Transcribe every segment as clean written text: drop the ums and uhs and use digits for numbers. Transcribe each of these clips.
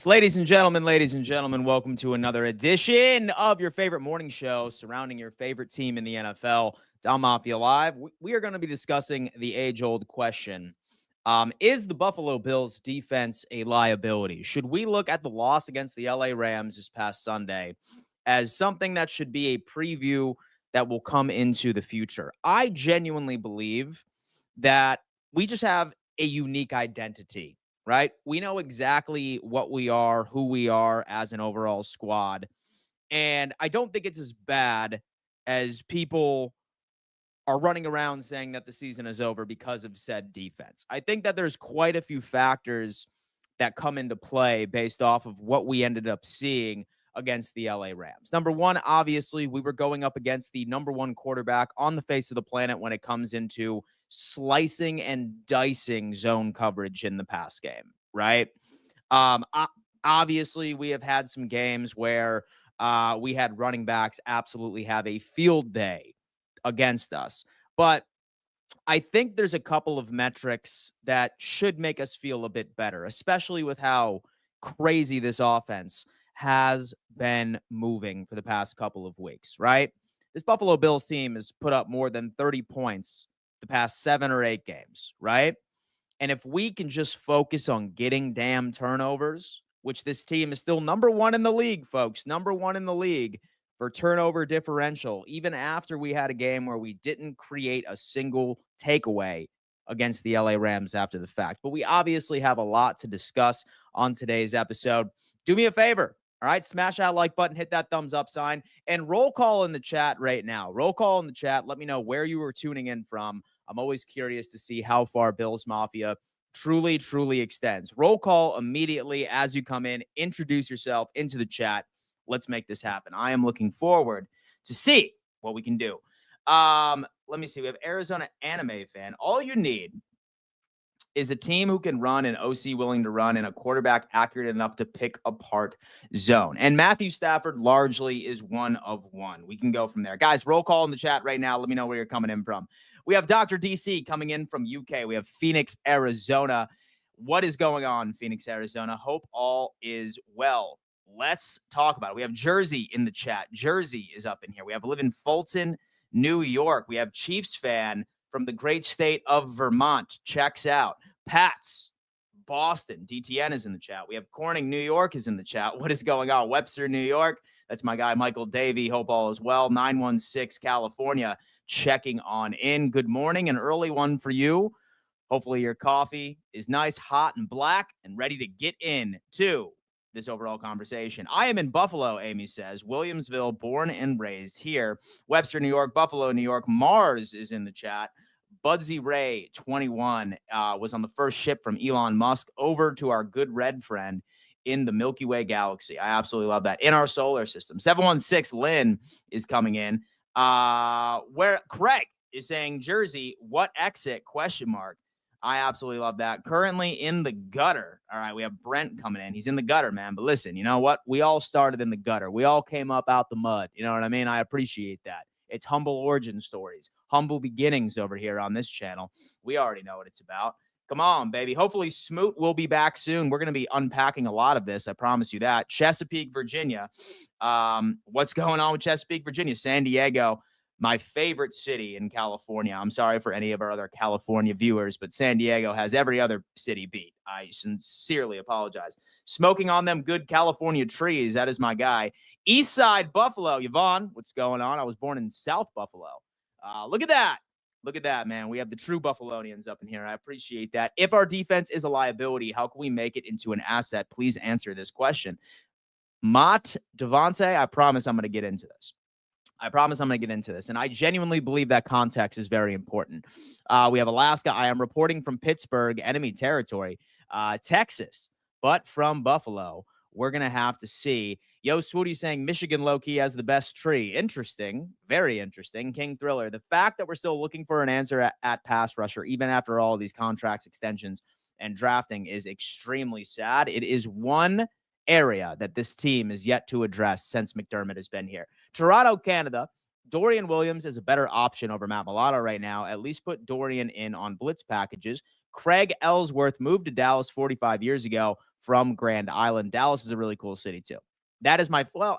Ladies and gentlemen, welcome to another edition of your favorite morning show surrounding your favorite team in the NFL, Down Mafia Live. We are going to be discussing the age-old question. Is the Buffalo Bills defense a liability? Should we look at the loss against the LA Rams this past Sunday as something that should be a preview that will come into the future? I genuinely believe that we just have a unique identity, right? We know exactly what we are, who we are as an overall squad. And I don't think it's as bad as people are running around saying that the season is over because of said defense. I think that there's quite a few factors that come into play based off of what we ended up seeing against the LA Rams. Number one, obviously, we were going up against the number one quarterback on the face of the planet when it comes into slicing and dicing zone coverage in the pass game, right? Obviously, we have had some games where we had running backs absolutely have a field day against us. But I think there's a couple of metrics that should make us feel a bit better, especially with how crazy this offense has been moving for the past couple of weeks, right? This Buffalo Bills team has put up more than 30 points the past 7 or 8 games, right? And if we can just focus on getting damn turnovers, which this team is still number one in the league, folks, number one in the league for turnover differential, even after we had a game where we didn't create a single takeaway against the LA Rams after the fact. But we obviously have a lot to discuss on today's episode. Do me a favor, all right? Smash that like button, hit that thumbs up sign, and roll call in the chat right now. Roll call in the chat. Let me know where you were tuning in from. I'm always curious to see how far Bills Mafia truly extends. Roll call immediately as you come in. Introduce yourself into the chat. Let's make this happen. I am looking forward to see what we can do. Let me see. We have Arizona Anime Fan. All you need is a team who can run, an OC willing to run, and a quarterback accurate enough to pick apart zone. And Matthew Stafford largely is one of one. We can go from there. Guys, roll call in the chat right now. Let me know where you're coming in from. We have Dr. DC coming in from UK. We have Phoenix, Arizona. What is going on, Phoenix, Arizona? Hope all is well. Let's talk about it. We have Jersey in the chat. Jersey is up in here. We have live in Fulton, New York. We have Chiefs fan from the great state of Vermont. Checks out. Pats, Boston. DTN is in the chat. We have Corning, New York is in the chat. What is going on? Webster, New York. That's my guy, Michael Davey. Hope all is well. 916 California checking on in. Good morning. An early one for you. Hopefully your coffee is nice, hot, and black and ready to get into this overall conversation. I am in Buffalo, Amy says. Williamsville, born and raised here. Webster, New York. Buffalo, New York. Mars is in the chat. Budsy Ray, 21, was on the first ship from Elon Musk over to our good red friend in the Milky Way galaxy. I absolutely love that. In our solar system. 716 Lynn is coming in. Where Craig is saying, Jersey, what exit? Question mark. I absolutely love that. Currently in the gutter. All right, we have Brent coming in. He's in the gutter, man. But listen, you know what? We all started in the gutter. We all came up out the mud. You know what I mean? I appreciate that. It's humble origin stories, humble beginnings over here on this channel. We already know what it's about. Come on, baby. Hopefully, Smoot will be back soon. We're going to be unpacking a lot of this. I promise you that. Chesapeake, Virginia. What's going on with Chesapeake, Virginia? San Diego, my favorite city in California. I'm sorry for any of our other California viewers, but San Diego has every other city beat. I sincerely apologize. Smoking on them good California trees. That is my guy. East Side Buffalo. Yvonne, what's going on? I was born in South Buffalo. Look at that. Look at that, man. We have the true Buffalonians up in here. I appreciate that. If our defense is a liability, how can we make it into an asset? Please answer this question. Mott, Devontae, I promise I'm going to get into this. I promise I'm going to get into this. And I genuinely believe that context is very important. We have Alaska. I am reporting from Pittsburgh, enemy territory, Texas, but from Buffalo. We're going to have to see. Yo, Swooty saying Michigan low-key has the best tree. Interesting. Very interesting. King Thriller. The fact that we're still looking for an answer at pass rusher, even after all of these contracts, extensions, and drafting is extremely sad. It is one area that this team is yet to address since McDermott has been here. Toronto, Canada. Dorian Williams is a better option over Matt Milano right now. At least put Dorian in on blitz packages. Craig Ellsworth moved to Dallas 45 years ago from Grand Island. Dallas is a really cool city, too. That is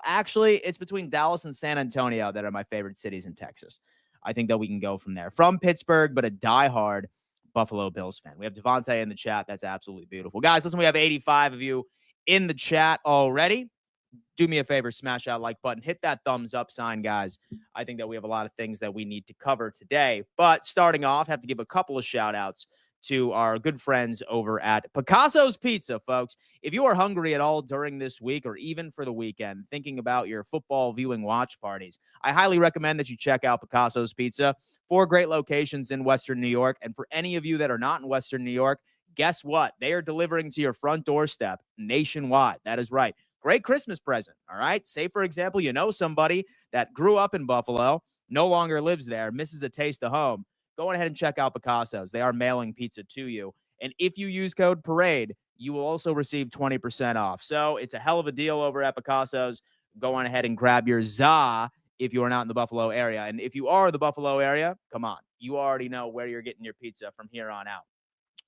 actually, it's between Dallas and San Antonio that are my favorite cities in Texas. I think that we can go from there. From Pittsburgh, but a diehard Buffalo Bills fan. We have Devontae in the chat. That's absolutely beautiful. Guys, listen, we have 85 of you in the chat already. Do me a favor, smash that like button, hit that thumbs up sign, guys. I think that we have a lot of things that we need to cover today. But starting off, have to give a couple of shout outs to our good friends over at Picasso's Pizza, folks. If you are hungry at all during this week or even for the weekend, thinking about your football viewing watch parties, I highly recommend that you check out Picasso's Pizza. 4 great locations in Western New York. And for any of you that are not in Western New York, guess what? They are delivering to your front doorstep nationwide. That is right. Great Christmas present, all right? Say, for example, you know somebody that grew up in Buffalo, no longer lives there, misses a taste of home. Go ahead and check out Picasso's. They are mailing pizza to you. And if you use code PARADE, you will also receive 20% off. So it's a hell of a deal over at Picasso's. Go on ahead and grab your za if you are not in the Buffalo area. And if you are in the Buffalo area, come on. You already know where you're getting your pizza from here on out.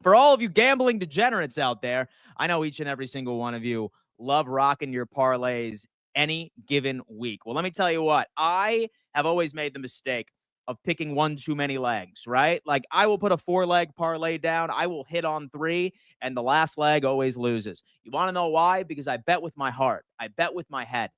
For all of you gambling degenerates out there, I know each and every single one of you love rocking your parlays any given week. Well, let me tell you what. I have always made the mistake of picking one too many legs, right? Like, I will put a 4-leg parlay down. I will hit on 3, and the last leg always loses. You want to know why? Because I bet with my heart. I bet with my head.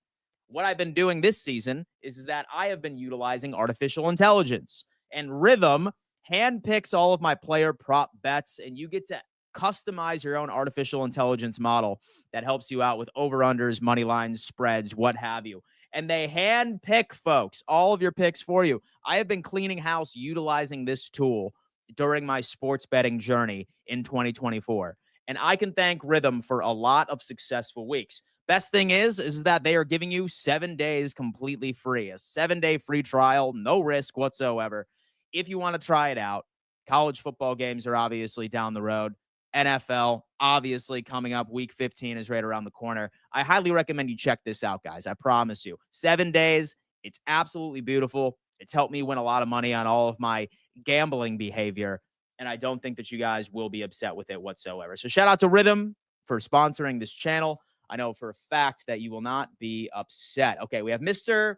What I've been doing this season is that I have been utilizing artificial intelligence, and Rhythm handpicks all of my player prop bets, and you get to customize your own artificial intelligence model that helps you out with over-unders, money lines, spreads, what have you. And they handpick, folks, all of your picks for you. I have been cleaning house utilizing this tool during my sports betting journey in 2024. And I can thank Rhythm for a lot of successful weeks. Best thing is that they are giving you 7 days completely free, a 7-day free trial, no risk whatsoever. If you want to try it out, college football games are obviously down the road. NFL, obviously, coming up. Week 15 is right around the corner. I highly recommend you check this out, guys. I promise you. 7 days. It's absolutely beautiful. It's helped me win a lot of money on all of my gambling behavior, and I don't think that you guys will be upset with it whatsoever. So shout out to Rhythm for sponsoring this channel. I know for a fact that you will not be upset. Okay, we have Mr.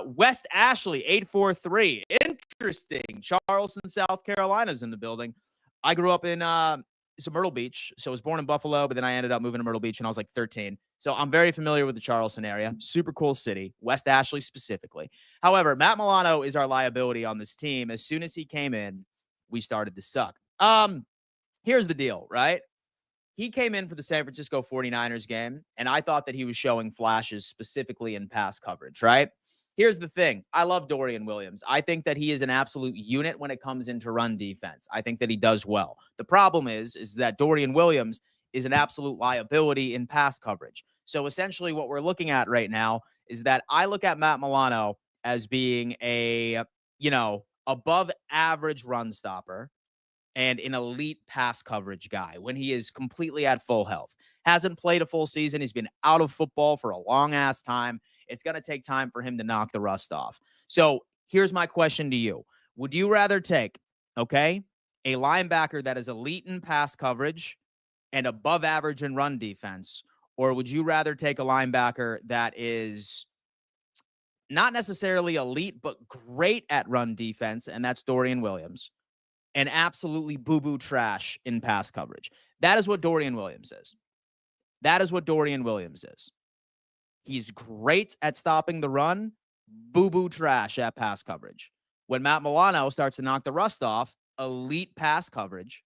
West Ashley, 843. Interesting. Charleston, South Carolina's in the building. I grew up in Myrtle Beach. So I was born in Buffalo, but then I ended up moving to Myrtle Beach when I was like 13. So I'm very familiar with the Charleston area. Super cool city. West Ashley specifically. However, Matt Milano is our liability on this team. As soon as he came in, we started to suck. Here's the deal, right? He came in for the San Francisco 49ers game, and I thought that he was showing flashes specifically in pass coverage, right? Here's the thing. I love Dorian Williams. I think that he is an absolute unit when it comes into run defense. I think that he does well. The problem is that Dorian Williams is an absolute liability in pass coverage. So essentially what we're looking at right now is that I look at Matt Milano as being a, above average run stopper and an elite pass coverage guy when he is completely at full health. Hasn't played a full season. He's been out of football for a long ass time. It's going to take time for him to knock the rust off. So here's my question to you. Would you rather take, okay, a linebacker that is elite in pass coverage and above average in run defense, or would you rather take a linebacker that is not necessarily elite, but great at run defense, and that's Dorian Williams, and absolutely boo-boo trash in pass coverage? That is what Dorian Williams is. That is what Dorian Williams is. He's great at stopping the run, boo-boo trash at pass coverage. When Matt Milano starts to knock the rust off, elite pass coverage,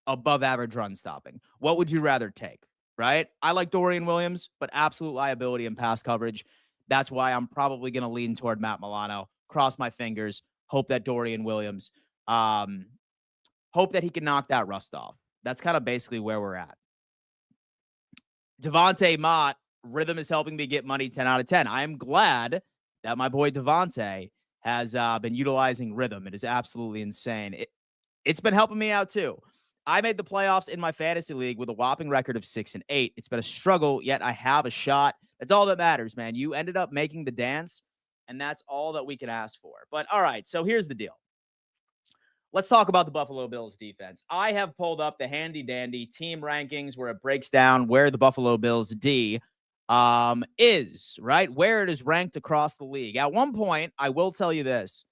above average run stopping. What would you rather take, right? I like Dorian Williams, but absolute liability in pass coverage. That's why I'm probably going to lean toward Matt Milano. Cross my fingers. Hope that Dorian Williams, hope that he can knock that rust off. That's kind of basically where we're at. Devontae Mott, rhythm is helping me get money 10 out of 10. I am glad that my boy Devontae has been utilizing rhythm. It is absolutely insane. It's been helping me out too. I made the playoffs in my fantasy league with a whopping record of 6-8. It's been a struggle, yet I have a shot. That's all that matters, man. You ended up making the dance, and that's all that we can ask for. But all right, so here's the deal. Let's talk about the Buffalo Bills defense. I have pulled up the handy-dandy team rankings where it breaks down where the Buffalo Bills D is, right? Where it is ranked across the league. At one point, I will tell you this.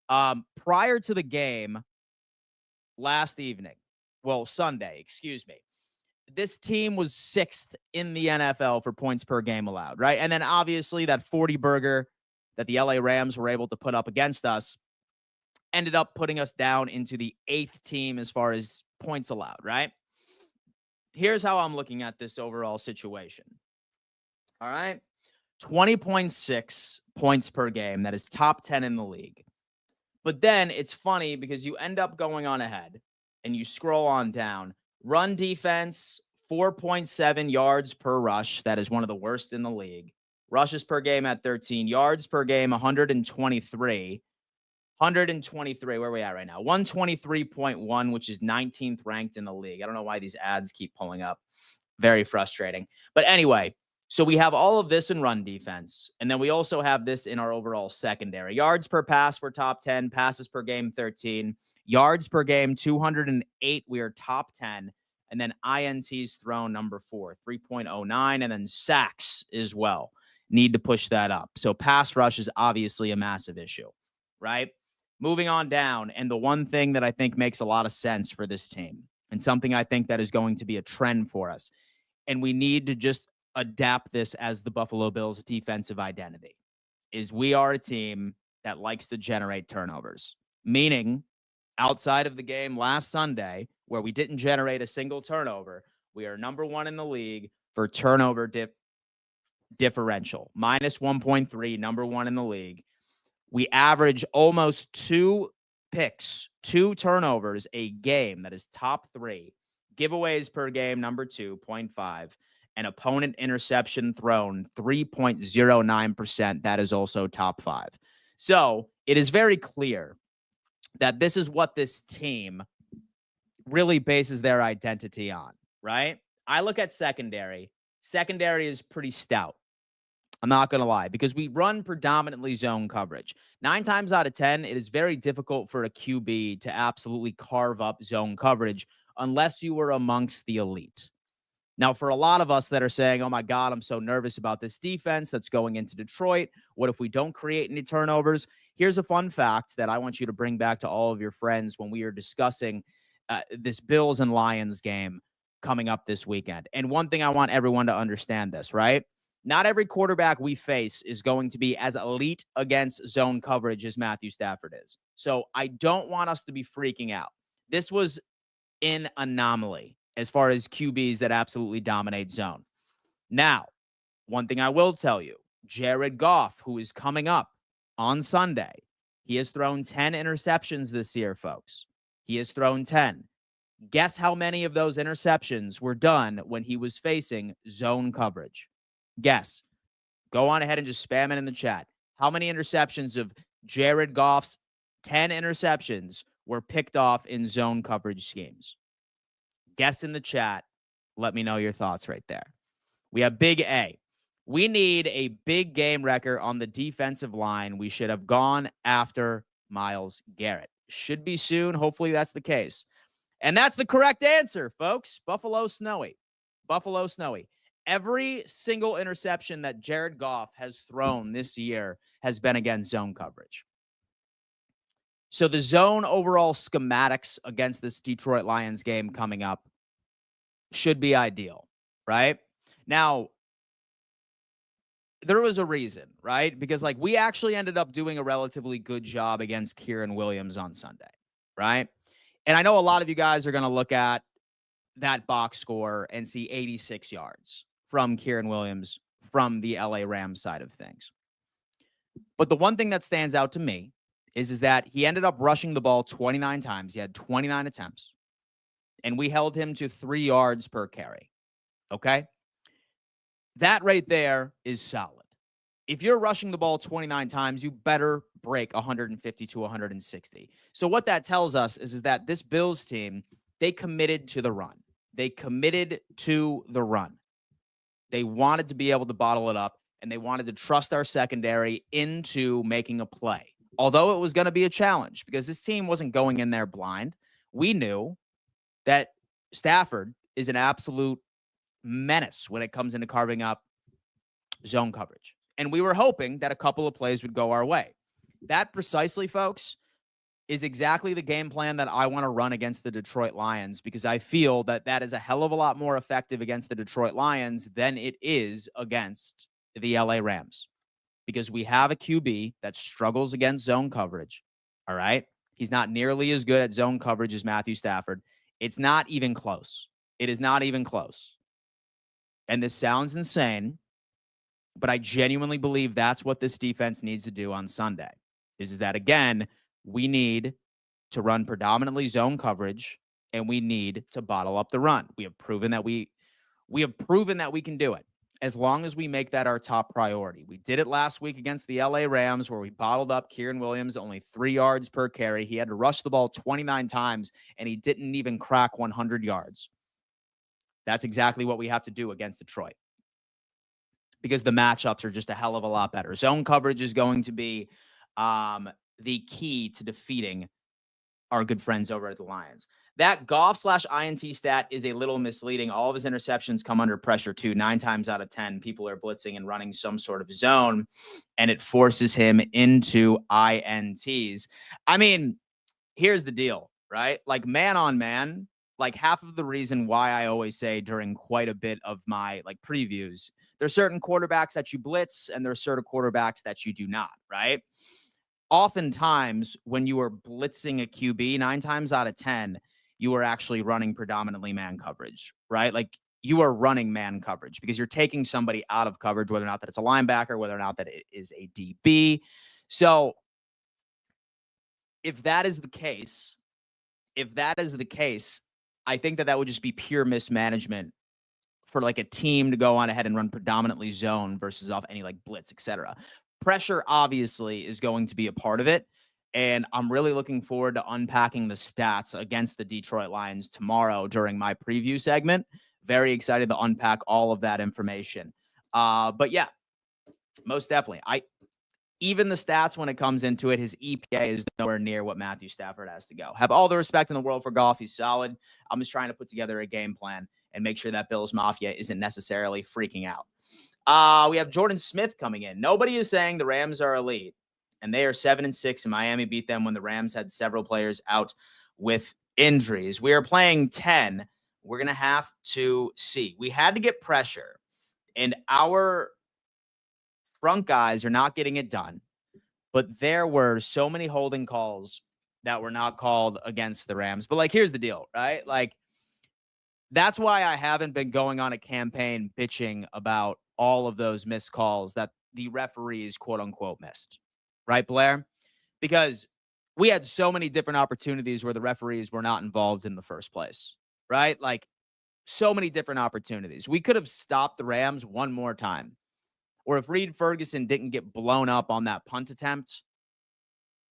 Prior to the game last evening, well, Sunday, excuse me, this team was 6th in the NFL for points per game allowed, right? And then obviously that 40 burger that the LA Rams were able to put up against us ended up putting us down into the 8th team as far as points allowed, right? Here's how I'm looking at this overall situation. All right. 20.6 points per game. That is top 10 in the league. But then it's funny because you end up going on ahead and you scroll on down. Run defense, 4.7 yards per rush. That is one of the worst in the league. Rushes per game at 13. Yards per game, 123. 123. Where are we at right now? 123.1, which is 19th ranked in the league. I don't know why these ads keep pulling up. Very frustrating. But anyway, so we have all of this in run defense, and then we also have this in our overall secondary. Yards per pass, we're top 10. Passes per game, 13. Yards per game, 208. We are top 10. And then INTs thrown, number 4, 3.09. And then sacks as well. Need to push that up. So pass rush is obviously a massive issue, right? Moving on down, and the one thing that I think makes a lot of sense for this team, and something I think that is going to be a trend for us, and we need to just adapt this as the Buffalo Bills defensive identity, is we are a team that likes to generate turnovers. Meaning, outside of the game last Sunday, where we didn't generate a single turnover, we are number 1 in the league for turnover differential. Minus 1.3, number 1 in the league. We average almost 2 picks, 2 turnovers a game. That is top 3. Giveaways per game, number 2, 0.5. And opponent interception thrown, 3.09%. That is also top 5. So it is very clear that this is what this team really bases their identity on, right? I look at secondary. Secondary is pretty stout. I'm not going to lie, because we run predominantly zone coverage. 9 times out of 10, it is very difficult for a QB to absolutely carve up zone coverage unless you were amongst the elite. Now, for a lot of us that are saying, oh my God, I'm so nervous about this defense that's going into Detroit. What if we don't create any turnovers? Here's a fun fact that I want you to bring back to all of your friends when we are discussing this Bills and Lions game coming up this weekend. And one thing I want everyone to understand this, right? Not every quarterback we face is going to be as elite against zone coverage as Matthew Stafford is. So I don't want us to be freaking out. This was an anomaly as far as QBs that absolutely dominate zone. Now, one thing I will tell you, Jared Goff, who is coming up on Sunday, he has thrown 10 interceptions this year, folks. He has thrown 10. Guess how many of those interceptions were done when he was facing zone coverage? Guess. Go on ahead and just spam it in the chat. How many interceptions of Jared Goff's 10 interceptions were picked off in zone coverage schemes? Guess in the chat. Let me know your thoughts right there. We have Big A. We need a big game wrecker on the defensive line. We should have gone after Myles Garrett. Should be soon. Hopefully that's the case. And that's the correct answer, folks. Buffalo Snowy. Buffalo Snowy. Every single interception that Jared Goff has thrown this year has been against zone coverage. So the zone overall schematics against this Detroit Lions game coming up should be ideal, right? Now, there was a reason, right? Because like we actually ended up doing a relatively good job against Kieran Williams on Sunday, right? And I know a lot of you guys are going to look at that box score and see 86 yards from Kieran Williams from the LA Rams side of things. But the one thing that stands out to me is that he ended up rushing the ball 29 times. He had 29 attempts, and we held him to 3 yards per carry. Okay? That right there is solid. If you're rushing the ball 29 times, you better break 150 to 160. So what that tells us is that this Bills team, they committed to the run. They committed to the run. They wanted to be able to bottle it up, and they wanted to trust our secondary into making a play. Although it was going to be a challenge because this team wasn't going in there blind. We knew that Stafford is an absolute menace when it comes into carving up zone coverage. And we were hoping that a couple of plays would go our way. That precisely, folks, is exactly the game plan that I want to run against the Detroit Lions because I feel that that is a hell of a lot more effective against the Detroit Lions than it is against the LA Rams because we have a QB that struggles against zone coverage, all right? He's not nearly as good at zone coverage as Matthew Stafford. It's not even close. It is not even close. And this sounds insane, but I genuinely believe that's what this defense needs to do on Sunday. Is that, again, we need to run predominantly zone coverage, and we need to bottle up the run. We have proven that we can do it as long as we make that our top priority. We did it last week against the LA Rams where we bottled up Kieran Williams, only 3 yards per carry. He had to rush the ball 29 times, and he didn't even crack 100 yards. That's exactly what we have to do against Detroit because the matchups are just a hell of a lot better. Zone coverage is going to be the key to defeating our good friends over at the Lions. That Goff/INT stat is a little misleading. All of his interceptions come under pressure too. 9 times out of 10, people are blitzing and running some sort of zone, and it forces him into INTs. I mean, here's the deal, right? Like man on man, like half of the reason why I always say during quite a bit of my like previews, there's certain quarterbacks that you blitz and there's certain quarterbacks that you do not, right? Oftentimes when you are blitzing a QB, 9 times out of 10, you are actually running predominantly man coverage, right? Like you are running man coverage because you're taking somebody out of coverage, whether or not that it's a linebacker, whether or not that it is a DB. So if that is the case, I think that would just be pure mismanagement for like a team to go on ahead and run predominantly zone versus off any like blitz, etc. Pressure obviously is going to be a part of it. And I'm really looking forward to unpacking the stats against the Detroit Lions tomorrow during my preview segment. Very excited to unpack all of that information. But yeah, most definitely. Even the stats when it comes into it, his EPA is nowhere near what Matthew Stafford has to go. Have all the respect in the world for Goff. He's solid. I'm just trying to put together a game plan and make sure that Bills Mafia isn't necessarily freaking out. We have Jordan Smith coming in. Nobody is saying the Rams are elite, and they are 7-6, and Miami beat them when the Rams had several players out with injuries. We are playing 10. We're going to have to see. We had to get pressure, and our front guys are not getting it done. But there were so many holding calls that were not called against the Rams. But, like, here's the deal, right? Like, that's why I haven't been going on a campaign bitching about all of those missed calls that the referees, quote unquote, missed. Right, Blair? Because we had so many different opportunities where the referees were not involved in the first place. Right? Like, so many different opportunities. We could have stopped the Rams one more time. Or if Reed Ferguson didn't get blown up on that punt attempt,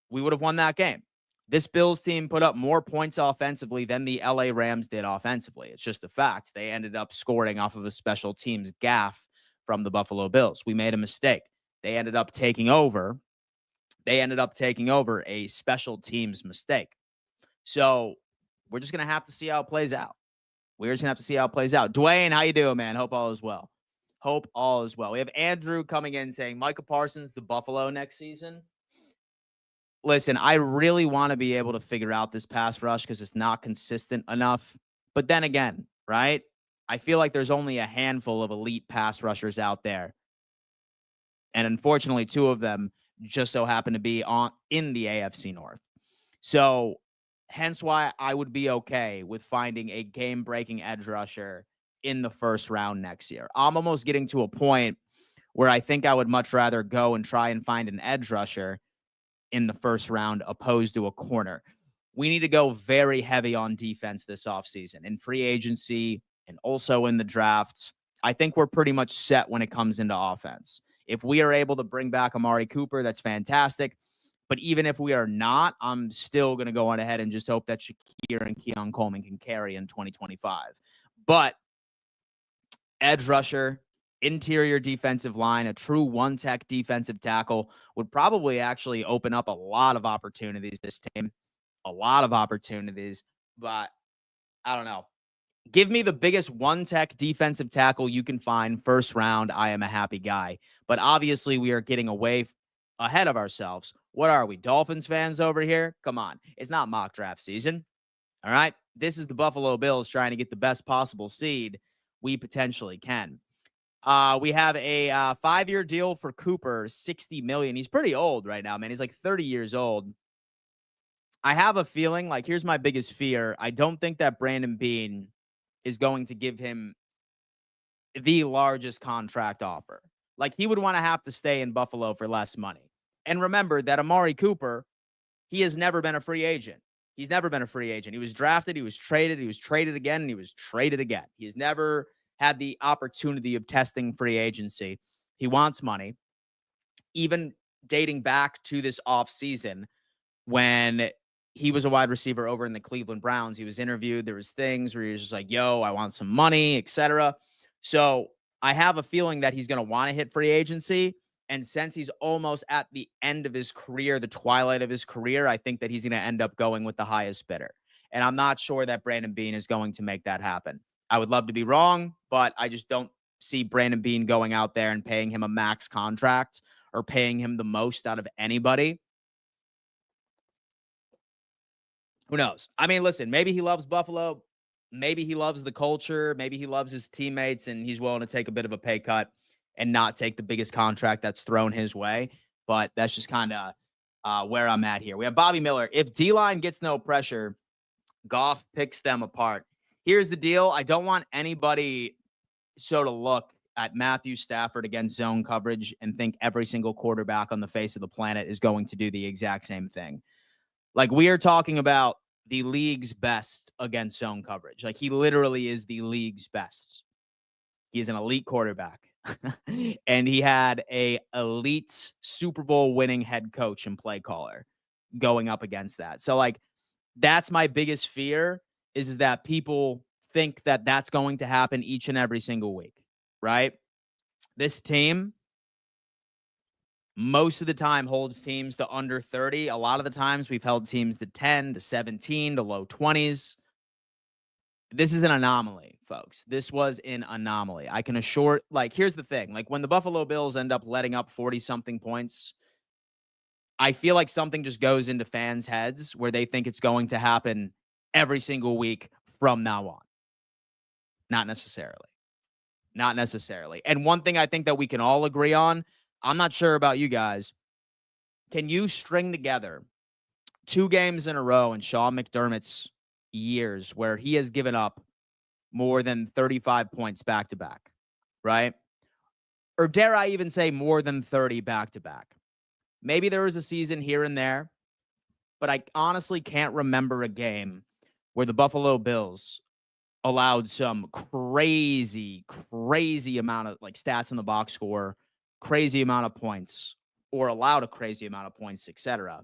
we would have won that game. This Bills team put up more points offensively than the LA Rams did offensively. It's just a fact. They ended up scoring off of a special teams gaffe from the Buffalo Bills. We made a mistake. They ended up taking over. A special teams mistake. So we're just going to have to see how it plays out. Dwayne, how you doing, man? Hope all is well. We have Andrew coming in saying Micah Parsons, the Buffalo next season. Listen, I really want to be able to figure out this pass rush because it's not consistent enough. But then again, right? I feel like there's only a handful of elite pass rushers out there. And unfortunately, two of them just so happen to be in the AFC North. So hence why I would be okay with finding a game-breaking edge rusher in the first round next year. I'm almost getting to a point where I think I would much rather go and try and find an edge rusher in the first round opposed to a corner. We need to go very heavy on defense this offseason in free agency and also in the draft. I think we're pretty much set when it comes into offense. If we are able to bring back Amari Cooper, that's fantastic. But even if we are not, I'm still going to go on ahead and just hope that Shakir and Keon Coleman can carry in 2025. But edge rusher, interior defensive line, a true one-tech defensive tackle would probably actually open up a lot of opportunities this team. A lot of opportunities. But I don't know. Give me the biggest one-tech defensive tackle you can find first round. I am a happy guy. But obviously, we are getting ahead of ourselves. What are we, Dolphins fans over here? Come on. It's not mock draft season. All right? This is the Buffalo Bills trying to get the best possible seed we potentially can. We have a 5-year deal for Cooper, $60 million. He's pretty old right now, man. He's like 30 years old. I have a feeling, like, here's my biggest fear. I don't think that Brandon Beane is going to give him the largest contract offer. Like, he would want to have to stay in Buffalo for less money. And remember that Amari Cooper, he has never been a free agent. He's never been a free agent. He was drafted, he was traded again, and he was traded again. He has never had the opportunity of testing free agency. He wants money. Even dating back to this offseason when he was a wide receiver over in the Cleveland Browns, he was interviewed. There was things where he was just like, yo, I want some money, etc. So I have a feeling that he's going to want to hit free agency. And since he's almost at the end of his career, the twilight of his career, I think that he's going to end up going with the highest bidder. And I'm not sure that Brandon Beane is going to make that happen. I would love to be wrong, but I just don't see Brandon Beane going out there and paying him a max contract or paying him the most out of anybody. Who knows? I mean, listen, maybe he loves Buffalo. Maybe he loves the culture. Maybe he loves his teammates and he's willing to take a bit of a pay cut and not take the biggest contract that's thrown his way. But that's just kind of where I'm at here. We have Bobby Miller. If D-line gets no pressure, Goff picks them apart. Here's the deal. I don't want anybody so to look at Matthew Stafford against zone coverage and think every single quarterback on the face of the planet is going to do the exact same thing. Like, we are talking about the league's best against zone coverage. Like, he literally is the league's best. He's an elite quarterback. And he had a elite Super Bowl winning head coach and play caller going up against that. So, like, that's my biggest fear is that people think that that's going to happen each and every single week, right? This team most of the time holds teams to under 30. A lot of the times we've held teams to 10, to 17, to low 20s. This is an anomaly, folks. This was an anomaly. I can assure, like, here's the thing. Like, when the Buffalo Bills end up letting up 40-something points, I feel like something just goes into fans' heads where they think it's going to happen every single week from now on. Not necessarily. Not necessarily. And one thing I think that we can all agree on, I'm not sure about you guys. Can you string together 2 games in a row in Sean McDermott's years where he has given up more than 35 points back to back, right? Or dare I even say more than 30 back to back? Maybe there was a season here and there, but I honestly can't remember a game where the Buffalo Bills allowed some crazy amount of, like, stats in the box score, crazy amount of points, or allowed a crazy amount of points, etc.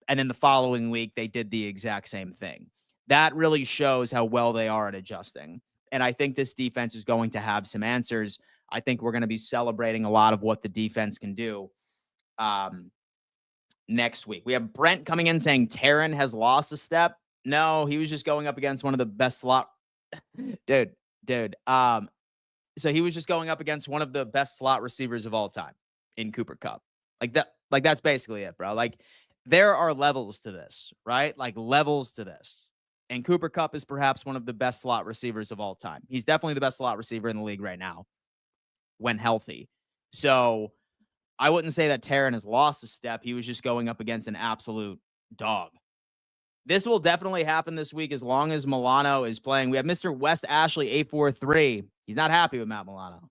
And then the following week, they did the exact same thing. That really shows how well they are at adjusting. And I think this defense is going to have some answers. I think we're going to be celebrating a lot of what the defense can do next week. We have Brent coming in saying Taryn has lost a step. No, he was just going up against one of the best slot dude. So he was just going up against one of the best slot receivers of all time in Cooper Kupp. Like that's basically it, bro. Like there are levels to this, right? Like levels to this. And Cooper Kupp is perhaps one of the best slot receivers of all time. He's definitely the best slot receiver in the league right now when healthy. So I wouldn't say that Taryn has lost a step. He was just going up against an absolute dog. This will definitely happen this week as long as Milano is playing. We have Mr. West Ashley 843. He's not happy with Matt Milano.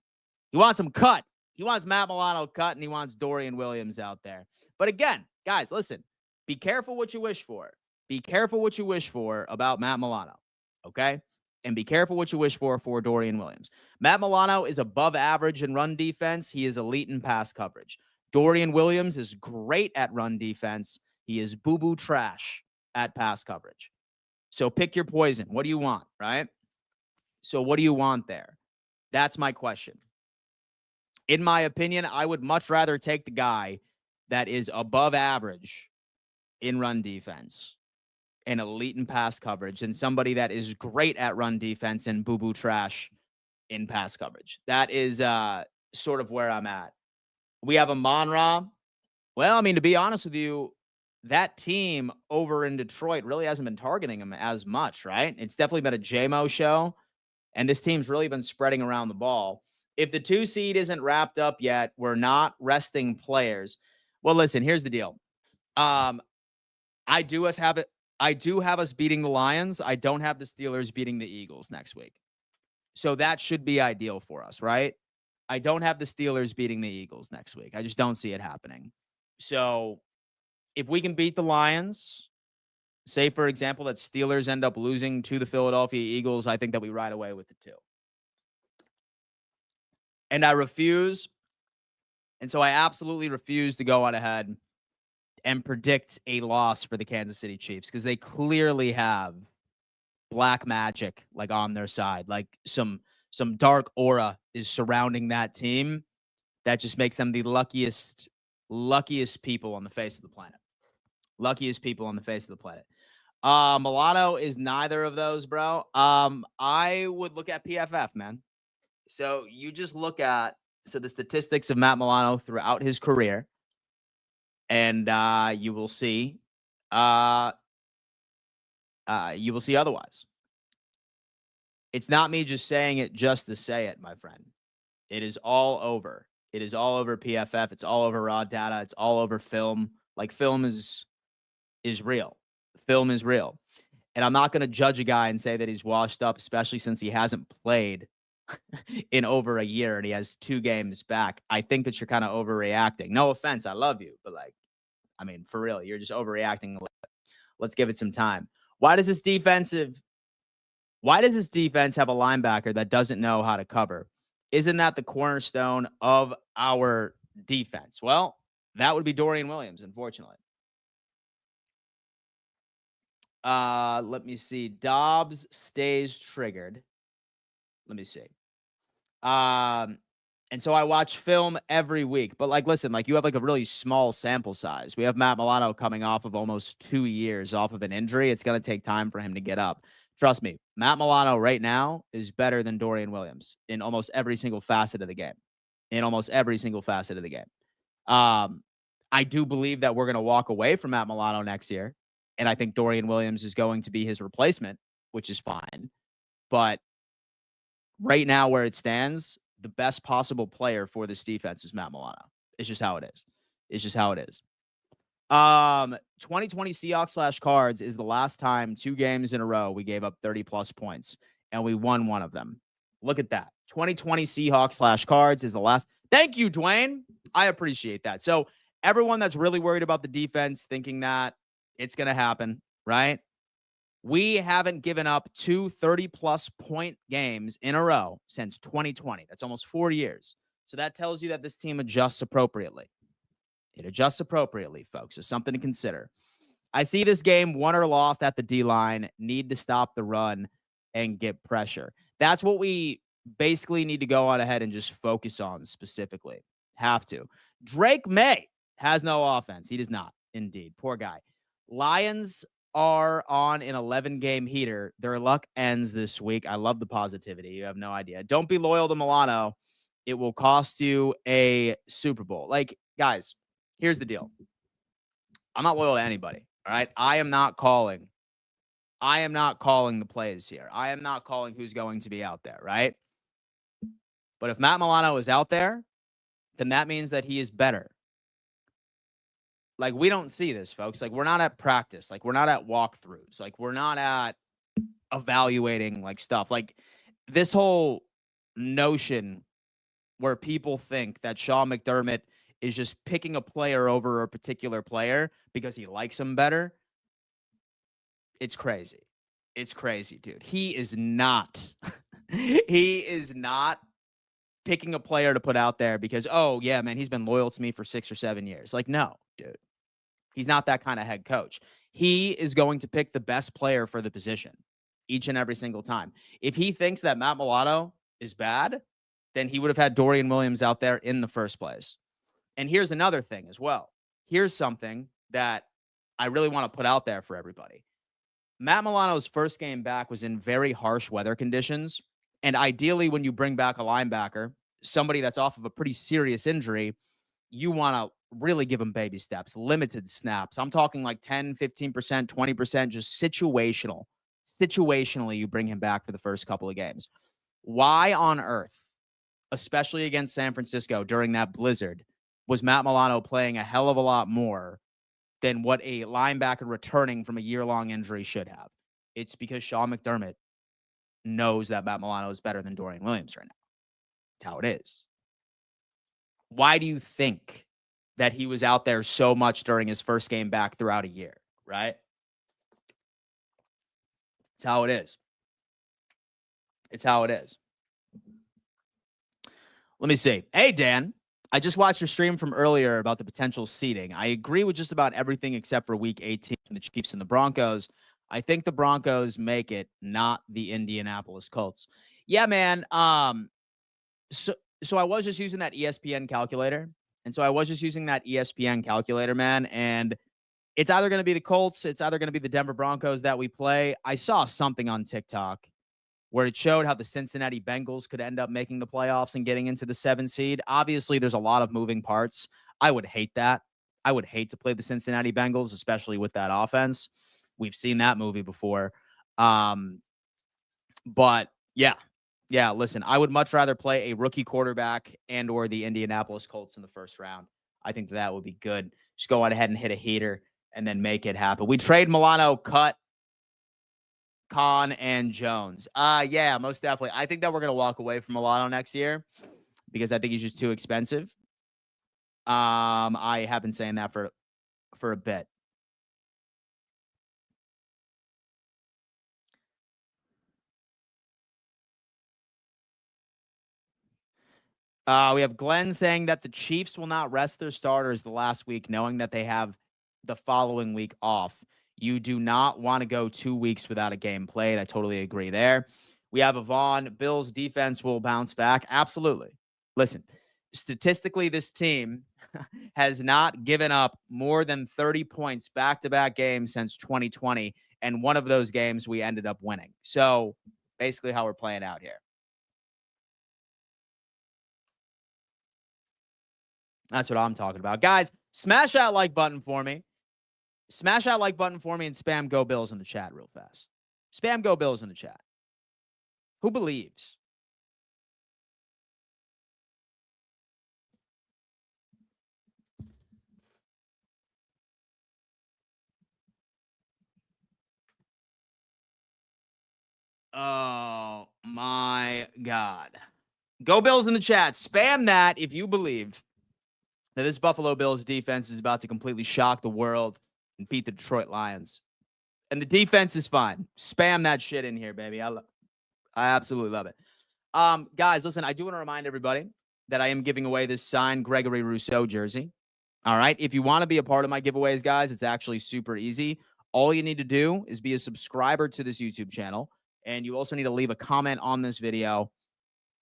He wants him cut. He wants Matt Milano cut, and he wants Dorian Williams out there. But again, guys, listen, be careful what you wish for. Be careful what you wish for about Matt Milano, okay? And be careful what you wish for Dorian Williams. Matt Milano is above average in run defense. He is elite in pass coverage. Dorian Williams is great at run defense. He is boo-boo trash at pass coverage. So pick your poison. What do you want, right? So what do you want there? That's my question. In my opinion, I would much rather take the guy that is above average in run defense and elite in pass coverage than somebody that is great at run defense and boo-boo trash in pass coverage. That is sort of where I'm at. We have a Monra. Well, I mean, to be honest with you, that team over in Detroit really hasn't been targeting him as much, right? It's definitely been a JMO show, and this team's really been spreading around the ball. If the 2 seed isn't wrapped up yet, we're not resting players. Well, listen, here's the deal. I do have us beating the Lions. I don't have the Steelers beating the Eagles next week. So that should be ideal for us, right? I don't have the Steelers beating the Eagles next week. I just don't see it happening. So if we can beat the Lions, say, for example, that Steelers end up losing to the Philadelphia Eagles, I think that we ride away with the 2. And I refuse. And so I absolutely refuse to go on ahead and predict a loss for the Kansas City Chiefs because they clearly have black magic like on their side. Like some dark aura is surrounding that team that just makes them the luckiest people on the face of the planet. Luckiest people on the face of the planet. Milano is neither of those, bro. I would look at PFF, man. So you just look at the statistics of Matt Milano throughout his career, and you will see otherwise. It's not me just saying it just to say it, my friend. It is all over. It is all over PFF. It's all over raw data. It's all over film. Like film is real. Film is real. And I'm not going to judge a guy and say that he's washed up, especially since he hasn't played in over a year and he has 2 games back. I think that you're kind of overreacting. No offense. I love you. But I mean, for real, you're just overreacting a little bit. Let's give it some time. Why does this defense have a linebacker that doesn't know how to cover? Isn't that the cornerstone of our defense? Well, that would be Dorian Williams, unfortunately. Let me see. Dobbs stays triggered. Let me see. And so I watch film every week. But listen, you have a really small sample size. We have Matt Milano coming off of almost 2 years off of an injury. It's going to take time for him to get up. Trust me, Matt Milano right now is better than Dorian Williams in almost every single facet of the game. I do believe that we're going to walk away from Matt Milano next year. And I think Dorian Williams is going to be his replacement, which is fine. But right now, where it stands, the best possible player for this defense is Matt Milano. It's just how it is. 2020 Seahawks / Cards is the last time 2 games in a row we gave up 30-plus points, and we won one of them. Look at that. 2020 Seahawks / Cards is the last. Thank you, Dwayne. I appreciate that. So everyone that's really worried about the defense thinking that it's going to happen, right? We haven't given up 2 30-plus point games in a row since 2020. That's almost 4 years. So that tells you that this team adjusts appropriately. It adjusts appropriately, folks. It's something to consider. I see this game won or lost at the D-line, need to stop the run and get pressure. That's what we basically need to go on ahead and just focus on specifically. Have to. Drake May has no offense. He does not, indeed. Poor guy. Lions are on an 11-game heater. Their luck ends this week. I love the positivity. You have no idea. Don't be loyal to Milano. It will cost you a Super Bowl. Like, guys, here's the deal. I'm not loyal to anybody. All right. I am not calling the plays here. I am not calling who's going to be out there. Right. But if Matt Milano is out there, then that means that he is better. Like, we don't see this, folks. Like, we're not at practice. Like, we're not at walkthroughs. Like, we're not at evaluating like stuff. Like, this whole notion where people think that Sean McDermott is just picking a player over a particular player because he likes him better. It's crazy. It's crazy, dude. He is not picking a player to put out there because, oh, yeah, man, he's been loyal to me for 6 or 7 years. Like, no, dude. He's not that kind of head coach. He is going to pick the best player for the position each and every single time. If he thinks that Matt Milano is bad, then he would have had Dorian Williams out there in the first place. And here's another thing as well. Here's something that I really want to put out there for everybody. Matt Milano's first game back was in very harsh weather conditions. And ideally, when you bring back a linebacker, somebody that's off of a pretty serious injury, you want to really give him baby steps, limited snaps. I'm talking like 10, 15%, 20%, just situational. Situationally, you bring him back for the first couple of games. Why on earth, especially against San Francisco during that blizzard, was Matt Milano playing a hell of a lot more than what a linebacker returning from a year-long injury should have? It's because Sean McDermott knows that Matt Milano is better than Dorian Williams right now. That's how it is. Why do you think that he was out there so much during his first game back throughout a year, right? It's how it is. It's how it is. Let me see. Hey, Dan. I just watched your stream from earlier about the potential seeding. I agree with just about everything except for week 18 from the Chiefs and the Broncos. I think the Broncos make it, not the Indianapolis Colts. Yeah, man. So I was just using that ESPN calculator. And so I was just using that ESPN calculator, man. And it's either going to be the Colts, it's either going to be the Denver Broncos that we play. I saw something on TikTok where it showed how the Cincinnati Bengals could end up making the playoffs and getting into the 7 seed. Obviously, there's a lot of moving parts. I would hate that. I would hate to play the Cincinnati Bengals, especially with that offense. We've seen that movie before. But yeah, listen, I would much rather play a rookie quarterback and or the Indianapolis Colts in the first round. I think that would be good. Just go on ahead and hit a heater and then make it happen. We trade Milano, cut Khan and Jones. Yeah, most definitely. I think that we're going to walk away from Milano next year because I think he's just too expensive. I have been saying that for a bit. We have Glenn saying that the Chiefs will not rest their starters the last week, knowing that they have the following week off. You do not want to go 2 weeks without a game played. I totally agree there. We have Yvonne. Bills defense will bounce back. Absolutely. Listen, statistically, this team has not given up more than 30 points back-to-back games since 2020. And one of those games we ended up winning. So basically how we're playing out here. That's what I'm talking about. Guys, smash that like button for me. Smash that like button for me and spam Go Bills in the chat real fast. Spam Go Bills in the chat. Who believes? Oh, my God. Go Bills in the chat. Spam that if you believe that this Buffalo Bills defense is about to completely shock the world and beat the Detroit Lions. And the defense is fine. Spam that shit in here, baby. I absolutely love it. Guys, listen, I do want to remind everybody that I am giving away this signed Gregory Rousseau jersey. All right. If you want to be a part of my giveaways, guys, it's actually super easy. all you need to do is be a subscriber to this YouTube channel. And you also need to leave a comment on this video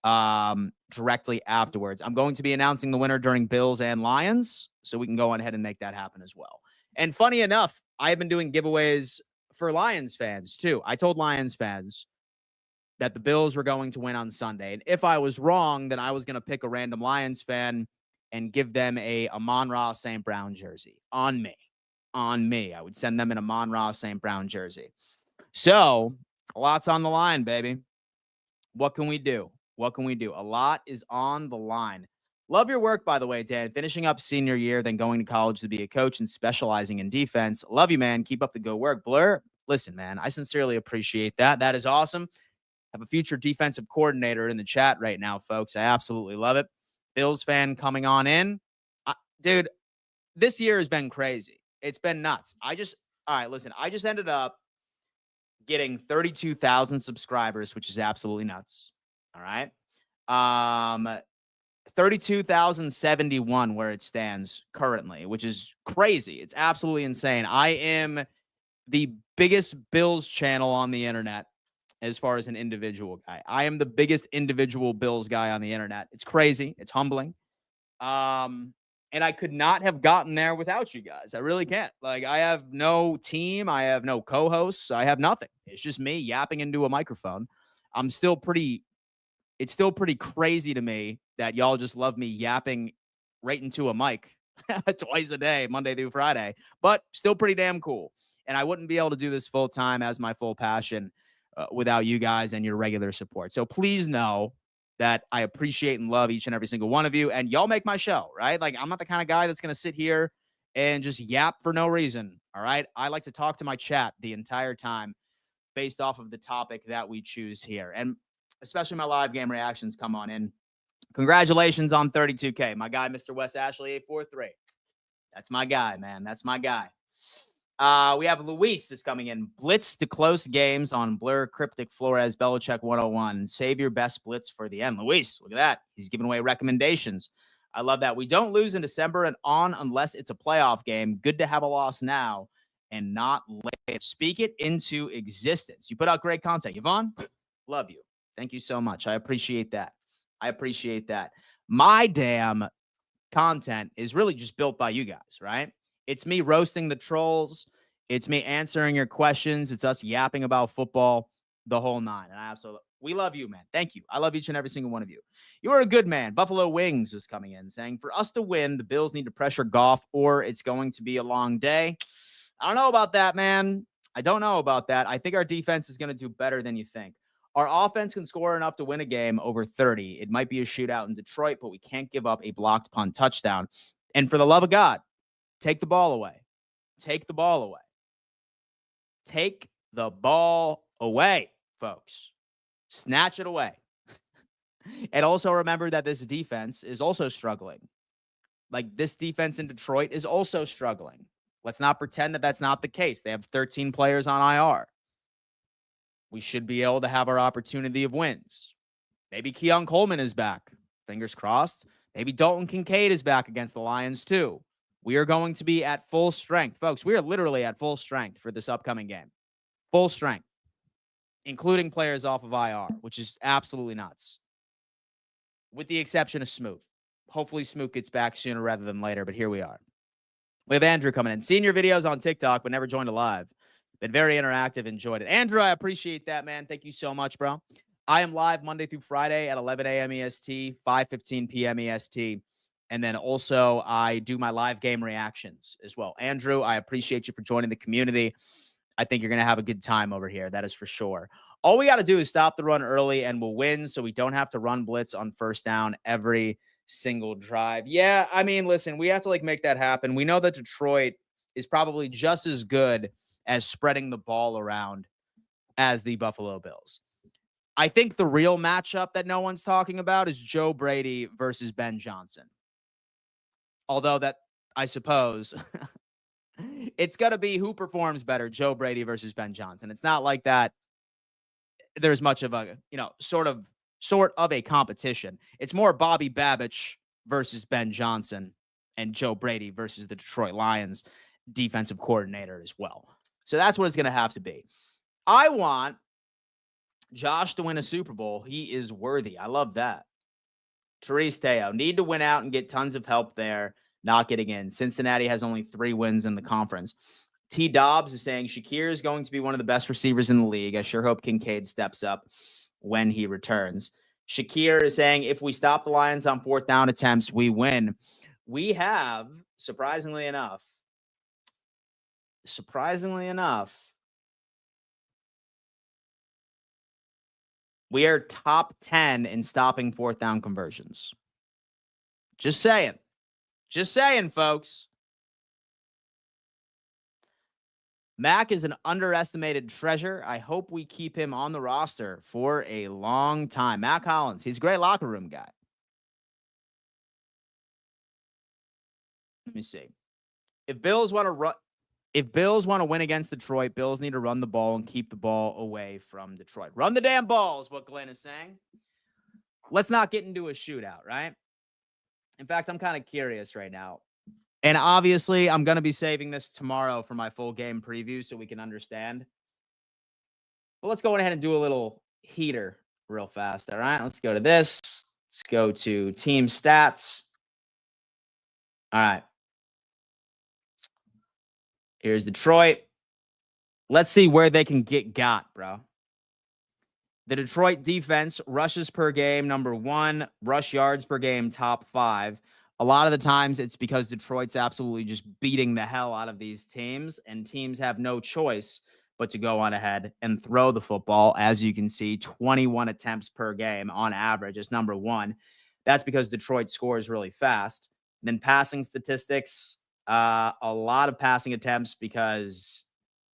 directly afterwards. I'm going to be announcing the winner during Bills and Lions, so we can go on ahead and make that happen as well. And funny enough, I've been doing giveaways for Lions fans too. I told Lions fans that the Bills were going to win on Sunday. And if I was wrong, then I was going to pick a random Lions fan and give them a Amon-Ra St. Brown jersey on me. On me. I would send them an Amon-Ra St. Brown jersey. So, a lot's on the line, baby. What can we do? What can we do? A lot is on the line. Love your work, by the way, Dan. Finishing up senior year, then going to college to be a coach and specializing in defense. Love you, man. Keep up the good work. Blur, listen, man, I sincerely appreciate that. That is awesome. Have a future defensive coordinator in the chat right now, folks. I absolutely love it. Bills fan coming on in. Dude, this year has been crazy. It's been nuts. I just ended up getting 32,000 subscribers, which is absolutely nuts. All right. 32,071 where it stands currently, which is crazy. It's absolutely insane. I am the biggest Bills channel on the internet as far as an individual guy. I am the biggest individual Bills guy on the internet. It's crazy. It's humbling. And I could not have gotten there without you guys. I really can't. Like, I have no team. I have no co-hosts. I have nothing. It's just me yapping into a microphone. It's still pretty crazy to me that y'all just love me yapping right into a mic twice a day, Monday through Friday, but still pretty damn cool. And I wouldn't be able to do this full time as my full passion without you guys and your regular support. So please know that I appreciate and love each and every single one of you. And y'all make my show, right? Like, I'm not the kind of guy that's going to sit here and just yap for no reason. All right. I like to talk to my chat the entire time based off of the topic that we choose here. And especially my live game reactions come on in. Congratulations on 32K. My guy, Mr. Wes Ashley, 843. That's my guy, man. That's my guy. We have Luis is coming in. Blitz to close games on Blur, Cryptic, Flores, Belichick 101. Save your best blitz for the end. Luis, look at that. He's giving away recommendations. I love that. We don't lose in December and on unless it's a playoff game. Good to have a loss now and not later. Speak it into existence. You put out great content. Yvonne, love you. Thank you so much. I appreciate that. I appreciate that. My damn content is really just built by you guys, right? It's me roasting the trolls. It's me answering your questions. It's us yapping about football, the whole nine. And we love you, man. Thank you. I love each and every single one of you. You are a good man. Buffalo Wings is coming in saying, for us to win, the Bills need to pressure Goff or it's going to be a long day. I don't know about that, man. I don't know about that. I think our defense is going to do better than you think. Our offense can score enough to win a game over 30. It might be a shootout in Detroit, but we can't give up a blocked punt touchdown. And for the love of God, take the ball away. Take the ball away. Take the ball away, folks. Snatch it away. And also remember that this defense is also struggling. Like, this defense in Detroit is also struggling. Let's not pretend that that's not the case. They have 13 players on IR. We should be able to have our opportunity of wins. Maybe Keon Coleman is back. Fingers crossed. Maybe Dalton Kincaid is back against the Lions too. We are going to be at full strength. Folks, we are literally at full strength for this upcoming game. Full strength, including players off of IR, which is absolutely nuts. With the exception of Smoot. Hopefully Smoot gets back sooner rather than later, but here we are. We have Andrew coming in. Senior videos on TikTok, but never joined a live. Been very interactive. Enjoyed it. Andrew, I appreciate that, man. Thank you so much, bro. I am live Monday through Friday at 11 a.m. EST, 5:15 p.m. EST. And then also I do my live game reactions as well. Andrew, I appreciate you for joining the community. I think you're going to have a good time over here. That is for sure. All we got to do is stop the run early and we'll win so we don't have to run blitz on first down every single drive. Yeah, I mean, listen, we have to make that happen. We know that Detroit is probably just as good as spreading the ball around as the Buffalo Bills. I think the real matchup that no one's talking about is Joe Brady versus Ben Johnson. Although that, I suppose, it's going to be who performs better, Joe Brady versus Ben Johnson. It's not like that there's much of a, sort of a competition. It's more Bobby Babich versus Ben Johnson and Joe Brady versus the Detroit Lions defensive coordinator as well. So that's what it's going to have to be. I want Josh to win a Super Bowl. He is worthy. I love that. Therese Teo, need to win out and get tons of help there, not getting in. Cincinnati has only 3 wins in the conference. T. Dobbs is saying Shakir is going to be one of the best receivers in the league. I sure hope Kincaid steps up when he returns. Shakir is saying if we stop the Lions on 4th down attempts, we win. We have, surprisingly enough, we are top 10 in stopping 4th down conversions. Just saying. Just saying, folks. Mac is an underestimated treasure. I hope we keep him on the roster for a long time. Mac Hollins, he's a great locker room guy. Let me see. If Bills want to win against Detroit, Bills need to run the ball and keep the ball away from Detroit. Run the damn ball is what Glenn is saying. Let's not get into a shootout, right? In fact, I'm kind of curious right now. And obviously, I'm going to be saving this tomorrow for my full game preview so we can understand. But let's go ahead and do a little heater real fast, all right? Let's go to this. Let's go to team stats. All right. Here's Detroit. Let's see where they can get got, bro. The Detroit defense, rushes per game, number 1. Rush yards per game, top 5. A lot of the times it's because Detroit's absolutely just beating the hell out of these teams, and teams have no choice but to go on ahead and throw the football. As you can see, 21 attempts per game on average is number 1. That's because Detroit scores really fast. And then passing statistics, a lot of passing attempts because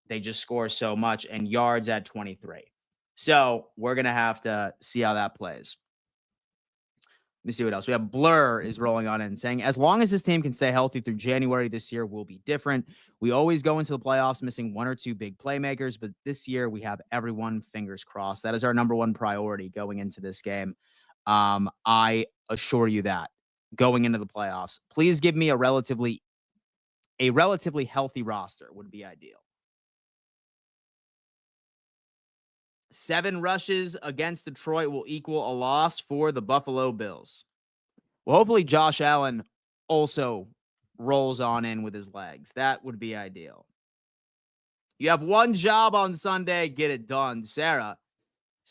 they just score so much, and yards at 23. So we're going to have to see how that plays. Let me see what else. We have Blur is rolling on in saying, as long as this team can stay healthy through January, this year will be different. We always go into the playoffs missing 1 or 2 big playmakers, but this year we have everyone, fingers crossed. That is our number 1 priority going into this game. I assure you that going into the playoffs, please give me a relatively healthy roster would be ideal. 7 rushes against Detroit will equal a loss for the Buffalo Bills. Well, hopefully Josh Allen also rolls on in with his legs. That would be ideal. You have one job on Sunday, get it done. Sarah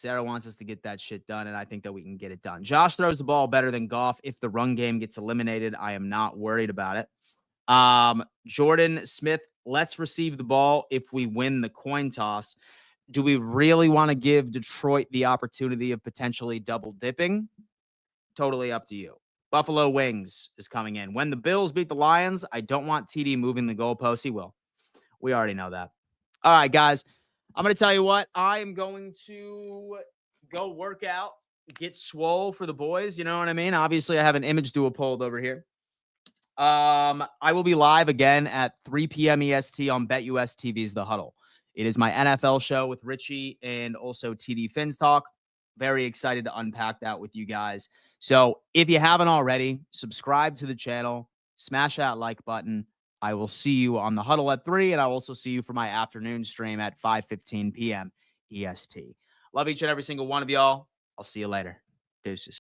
wants us to get that shit done, and I think that we can get it done. Josh throws the ball better than Goff. If the run game gets eliminated, I am not worried about it. Jordan Smith, let's receive the ball if we win the coin toss. Do we really want to give Detroit the opportunity of potentially double dipping? Totally up to you. Buffalo Wings is coming in. When the Bills beat the Lions, I don't want TD moving the goalpost. He will. We already know that. All right, guys. I'm going to tell you what. I am going to go work out, get swole for the boys. You know what I mean? Obviously, I have an image dual pulled over here. I will be live again at 3 p.m. EST on BetUS TV's The Huddle. It is my NFL show with Richie and also TD Fins Talk. Very excited to unpack that with you guys. So if you haven't already, subscribe to the channel, smash that like button. I will see you on The Huddle at 3, and I'll also see you for my afternoon stream at 5:15 p.m. EST. Love each and every single one of y'all. I'll see you later. Deuces.